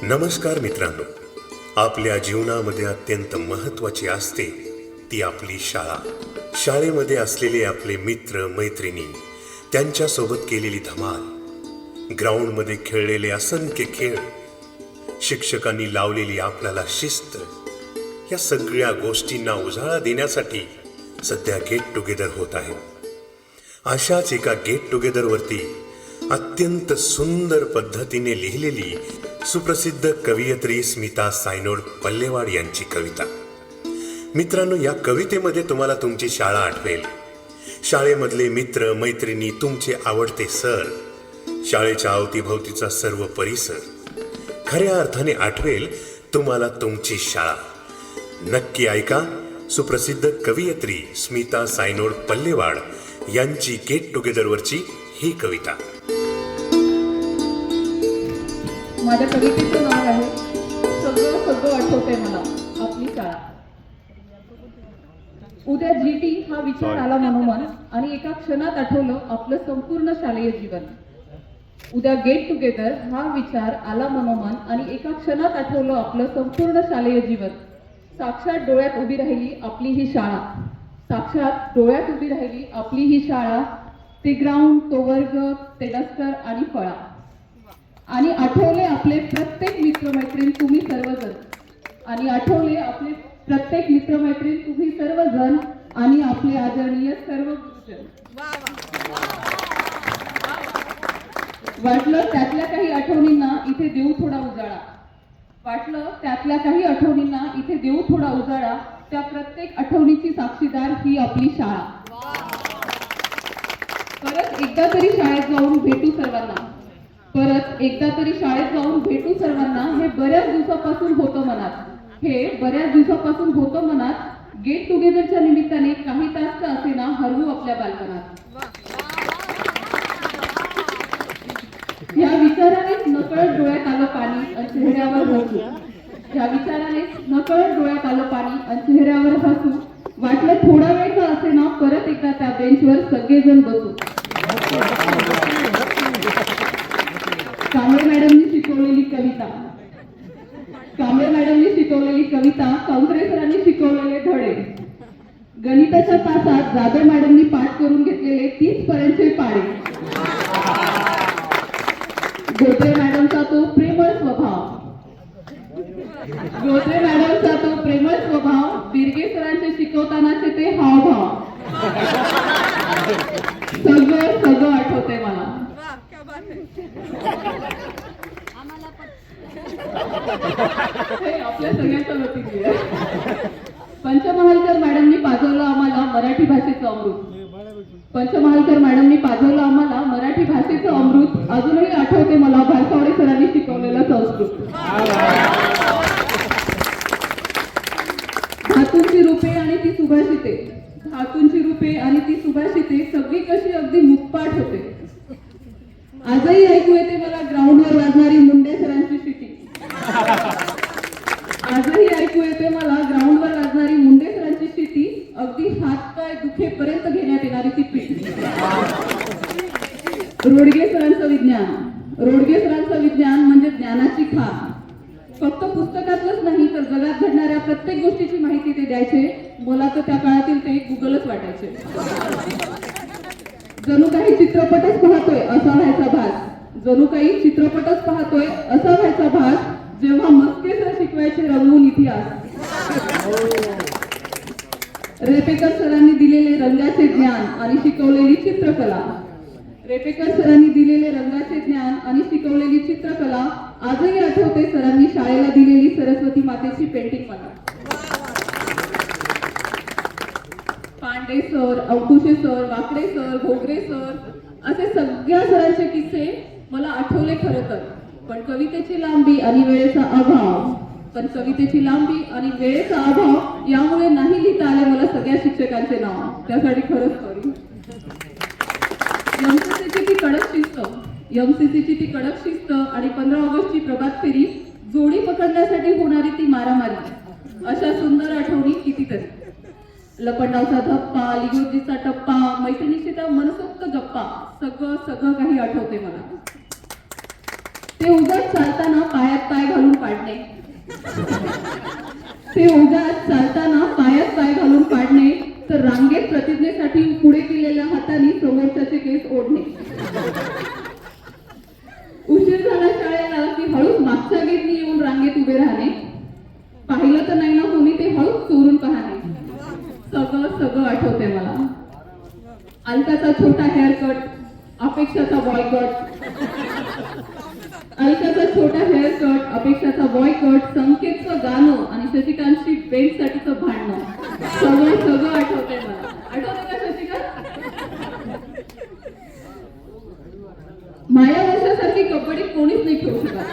नमस्कार मित्रांनो, आपल्या जीवनामध्ये अत्यंत महत्त्वाची असते ती आपली शाळा. शाळेमध्ये असलेले आपले मित्र मैत्रिणी, त्यांच्यासोबत केलेली धमाल, ग्राउंडमध्ये खेळलेले असंख्य खेळ, शिक्षकांनी लावलेली आपल्याला शिस्त, या सगळ्या गोष्टींना उजाळा देण्यासाठी सध्या गेट टुगेदर होत आहे. अशाच एका गेट टुगेदरवरती अत्यंत सुंदर पद्धतीने लिहिलेली सुप्रसिद्ध कवयित्री स्मिता सायनोड पल्लेवाड यांची कविता. मित्रांनो, या कवितेमध्ये तुम्हाला तुमची शाळा आठवेल, शाळेमधले मित्र मैत्रिणी, तुमचे आवडते सर, शाळेच्या अवतीभोवतीचा सर्व परिसर, खऱ्या अर्थाने आठवेल तुम्हाला तुमची शाळा. नक्की ऐका सुप्रसिद्ध कवयित्री स्मिता सायनोड पल्लेवाड यांची गेट टुगेदरवरची ही कविता. माझ्या कवितेचं नाव आहे सगळं सगळं आठवतंय मला आपली शाळा. उद्या जीटी हा विचार आला मनोमन आणि एका क्षणात आठवलं आपलं संपूर्ण शालेय जीवन. उद्या गेट टुगेदर हा विचार आला मनोमन आणि एका क्षणात आठवलं आपलं संपूर्ण शालेय जीवन. साक्षात डोळ्यात उभी राहिली आपली ही शाळा, साक्षात डोळ्यात उभी राहिली आपली ही शाळा. ते ग्राउंड, तो वर्ग, ते डस्टर आणि फळा. आणि आठवले आपले प्रत्येक मित्रमैत्रीण तुम्ही सर्वजण, आणि आठवले आपले प्रत्येक मित्रमैत्रीण तुम्ही सर्वजण, आणि आपले आदरणीय सर्व गुरुजन. वाटलं त्यातल्या काही आठवणींना इथे देऊ थोडा उजाळा, वाटलं त्यातल्या काही आठवणींना इथे देऊ थोडा उजाळा. त्या प्रत्येक आठवणीची साक्षीदार ही आपली शाळा. परत एकदा तरी शाळेत जाऊन भेटू सर्वांना, परत एकदा तरी शाळेत जाऊन भेटू सर्वांना. हे बऱ्याच दिवसापासून होतं मनात, हे बऱ्याच दिवसापासून होतं मनात. गेट टुगेदरच्या निमित्ताने काही तास का असेना हरवू आपल्या बालपणात. या विचारानेच नकळत डोळ्यात आलं पाणी आणि चेहऱ्यावर हसू, या विचारानेच नकळत डोळ्यात आलं पाणी आणि चेहऱ्यावर हसू. वाटलं थोडा वेळ का असेना परत एकदा त्या बेंचवर सगळेजण बसू. कांबळे मॅडमनी शिकवलेली कविता, कांबळे मॅडमनी शिकवलेली कविता, कांकरे सरांनी शिकवलेले धडे, गणिताच्या तासात जाधव मॅडमनी पाठ करून घेतलेले 30 पर्यंतचे पाढे, गोत्रे मॅडमचा तो प्रेमळ स्वभाव, गोत्रे मॅडमचा तो प्रेमळ स्वभाव, बिरगे सरांचे शिकवतानाचे ते हावभाव. सगळं सगळं आठवतंय मला. आपल्या सगळ्यांच्या वतीने पंचमहालकर मॅडमनी पाजवलं आम्हाला मराठी भाषेचं अमृत, पंचमहालकर मॅडमनी पाजवलं आम्हाला मराठी भाषेचं अमृत. अजूनही आठवते मला भारसावडे सरांनी शिकवलेलं संस्कृत. धातूंची रूपे आणि ती सुभाषिते, धातूंची रूपे आणि ती सुभाषिते सगळी कशी अगदी मुखपाठ होते. आजही ऐकू येते मला ग्राउंडवर वाजणारी मुंडे सरांची शिटी, आजही ऐकू येते मला ग्राउंडवर वाजणारी मुंडे सरांची शिटी, अगदी हात पाय दुखेपर्यंत घेण्यात येणारी ती पीटी. रोडगे सरांचं विज्ञान, रोडगे सरांचं विज्ञान म्हणजे ज्ञानाची खाण. फक्त पुस्तकातलंच नाही तर जगात घडणाऱ्या प्रत्येक गोष्टीची माहिती ते द्यायचे. मला तर त्या काळातील ते गुगलच वाटायचे. जणू काही चित्रपटच पाहतोय असा व्हायचा भास, जणू काही चित्रपटच पाहतोय असा व्हायचा भास, जेव्हा मस्के सर शिकवायचे रंगून इतिहास. रेपेकर सरांनी दिलेले रंगाचे ज्ञान आणि शिकवलेली चित्रकला, रेपेकर सरांनी दिलेले रंगाचे ज्ञान आणि शिकवलेली चित्रकला. आजही आठवते सरांनी शाळेला दिलेली सरस्वती मातेची पेंटिंग मला. पांडे सर, अंकुशे सर, वाकडे सर, घोगरे सर, असे सगळ्या सरांचे किस्से मला आठवले खरं तर. पण कवितेची लांबी आणि वेळेचा अभाव, पण कवितेची लांबी आणि वेळेचा अभाव यामुळे नाही लिहिता आले मला सगळ्या शिक्षकांचे नाव. त्यासाठी खरंच सॉरी. एमसीसीची ती कडक शिस्त, एमसीसीची ती कडक शिस्त आणि 15 ऑगस्टची प्रभात फेरी, जोडी पकडण्यासाठी होणारी ती मारामारी, अशा सुंदर आठवणी कितीतरी. लपंडावचा धप्पा, लिगोजीचा टप्पा, मैत्रिणीशी त्या मनसोक्त गप्पा, सगळं काही आठवते मला. ते उगाच चालताना पायात पाय घालून पाडणे, ते उगाच चालताना पायात पाय घालून पाडणे, तर रांगेत प्रतिज्ञेसाठी पुढे केलेल्या हाताने समोरच्याचे केस ओढणे, उशीर झाला शाळेला की हळूच मागच्या गेटनी येऊन रांगेत उभे राहणे, पाहिलं तर नाही ना कोणी ते हळूच चोरून पाहणे. सगळं आठवते मला. अलकाचा छोटा हेअरकट, अपेक्षाचा बॉयकट, अलकाचा छोटा हेअरकट, अपेक्षाचा बॉयकट, संकेतचं गाणं आणि शशिकांतची बेल्टसाठीचं भांडणं. सगळं आठवते मला. आठवते का शशिकांत? माया वर्षासारखी कबड्डी कोणीच नाही खेळू शकत.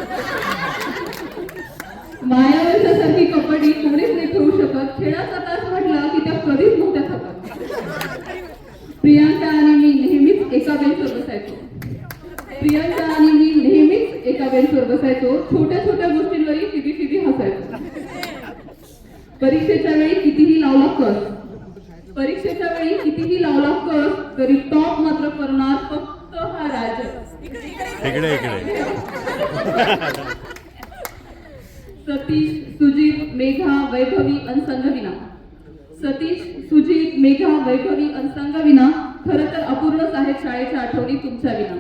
माया वर्षासारखी कबड्डी कोणीच नाही खेळू शकत. खेळाचा तास म्हटलं की त्या कधीच नव्हत्या थकत. प्रियांका आणि मी नेहमीच एका बेंचवर बसायचो. प्रियांका आणि मी नेहमीच एका बेंचवर बसायचो. छोट्या छोट्या गोष्टींवरही किती हसायचो. परीक्षेच्या वेळी कितीही लावला कस, परीक्षेच्या वेळी कितीही लावला कस, तरी टॉप मात्र करणार फक्त हा राज. इकडे सतीश, सुजित, मेघा, वैभवी अन संगविना. सतीश, सुजित, मेघा, वैभवी अन संगविना. खरं तर अपूर्णच आहेत शाळेच्या आठवणी तुमच्या विना.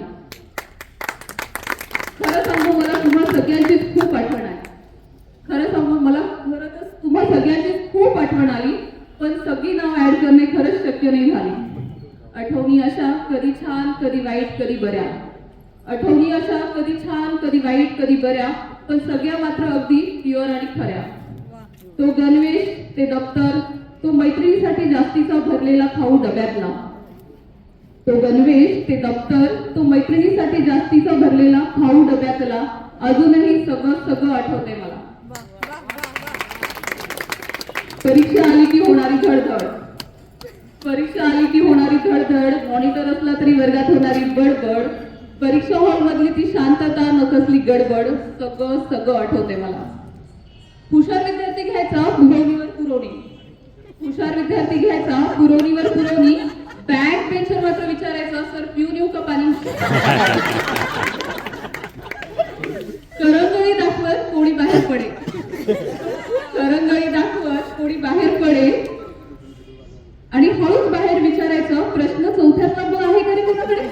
खरं सांगू मला तुम्हा सगळ्यांचीच खूप आठवण आहे. खरं सांगू मला खरंच तुम्हा सगळ्यांचीच खूप आठवण आली, पण सगळी नाव ऍड करणे खरंच शक्य नाही झाली. आठवणी अशा कधी छान, कधी वाईट, कधी बऱ्या. आठवणी अशा कधी छान, कधी वाईट, कधी बऱ्या, पण सगळ्या मात्र अगदी प्युअर आणि खऱ्या. तो गणवेश, ते दप्तर, तो मैत्रिणीसाठी जास्तीचा भरलेला खाऊ डब्यातला. तो गणवेश, ते दप्तर, तो मैत्रिणीसाठी जास्तीचा भरलेला खाऊ डब्यातला. अजूनही सगळं आठवते मला. परीक्षा आली की होणारी धडधड, परीक्षा आली की होणारी धडधड, मॉनिटर असला तरी वर्गात होणारी बडबड, परीक्षा हॉल मधली ती शांतता, न कसली गडबड. सगळं आठवते मला. हुशार विद्यार्थी घ्यायचा पुरवणीवर पुरवणी, हुशार विद्यार्थी घ्यायचा पुरवणीवर पुरवणी. बॅक बेंचर मात्र विचारायचा, सर पिऊन येऊ का पाणी? करंगळी दाखवत कोणी बाहेर पडे, करंगळी दाखवत कोणी बाहेर पडे आणि हळूच बाहेर विचारायचं, प्रश्न चौथ्यातला ब आहे का रे कोणाकडे?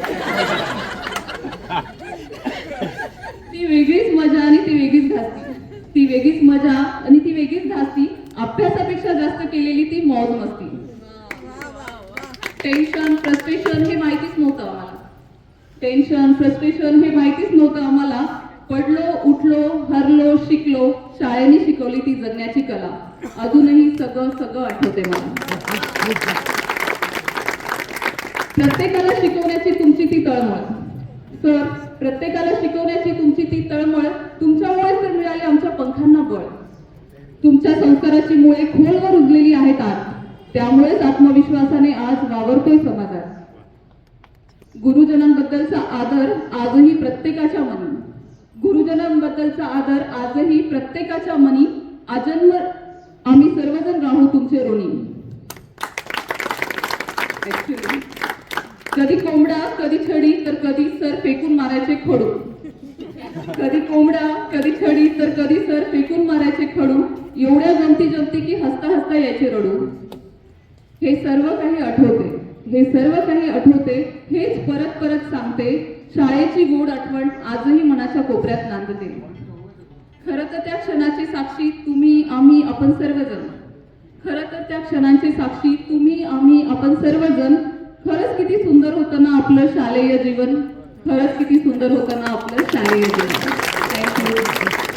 ती वेगळीच मजा आणि ती वेगळीच धास्ती. ती वेगळीच मजा आणि ती वेगळीच धास्ती. अभ्यासापेक्षा जास्त केलेली ती मौज मस्ती. टेन्शन, फ्रस्ट्रेशन हे माहितीच नव्हतं आम्हाला. टेन्शन, फ्रस्ट्रेशन हे माहितीच नव्हतं आम्हाला. पडलो, उठलो, हरलो, शिकलो. शाळेने शिकवली ती जगण्याची कला. अजूनही सगळं आठवते मला. प्रत्येकाला शिकवण्याची तुमची ती तळमळ, सर प्रत्येकाला शिकवण्याची तुमची ती तळमळ. तुमच्यामुळेच तर मिळाले आमच्या पंखांना बळ. तुमच्या संस्काराची मुळे खोलवर रुजलेली आहेत आज, त्यामुळेच आत्मविश्वासाने आज वावरतोय समाजात. गुरुजनांबद्दलचा आदर आजही प्रत्येकाच्या मनी, गुरुजनांबद्दलचा आदर आजही प्रत्येकाच्या मनी. आजन्म आम्ही सर्वजण राहू तुमचे ऋणी. कधी कोंबडा, कधी छडी, तर कधी सर फेकून मारायचे खडू. कधी कोंबडा, कधी छडी, तर कधी सर फेकून मारायचे खडू. एवढ्या जमती की हसता यायचे रडू. हे सर्व काही आठवते, हे सर्व काही आठवते. हेच परत सांगते. शाळेची गोड आठवण आजही मनाच्या कोपऱ्यात नांदते. खरं तर त्या क्षणाची साक्षी तुम्ही, आम्ही, आपण सर्वजण. खरं तर त्या क्षणांची साक्षी तुम्ही, आम्ही, आपण सर्वजण. खरंच किती सुंदर होतं ना आपलं शालेय जीवन. खरंच किती सुंदर होतं ना आपलं शालेय जीवन. थँक्यू.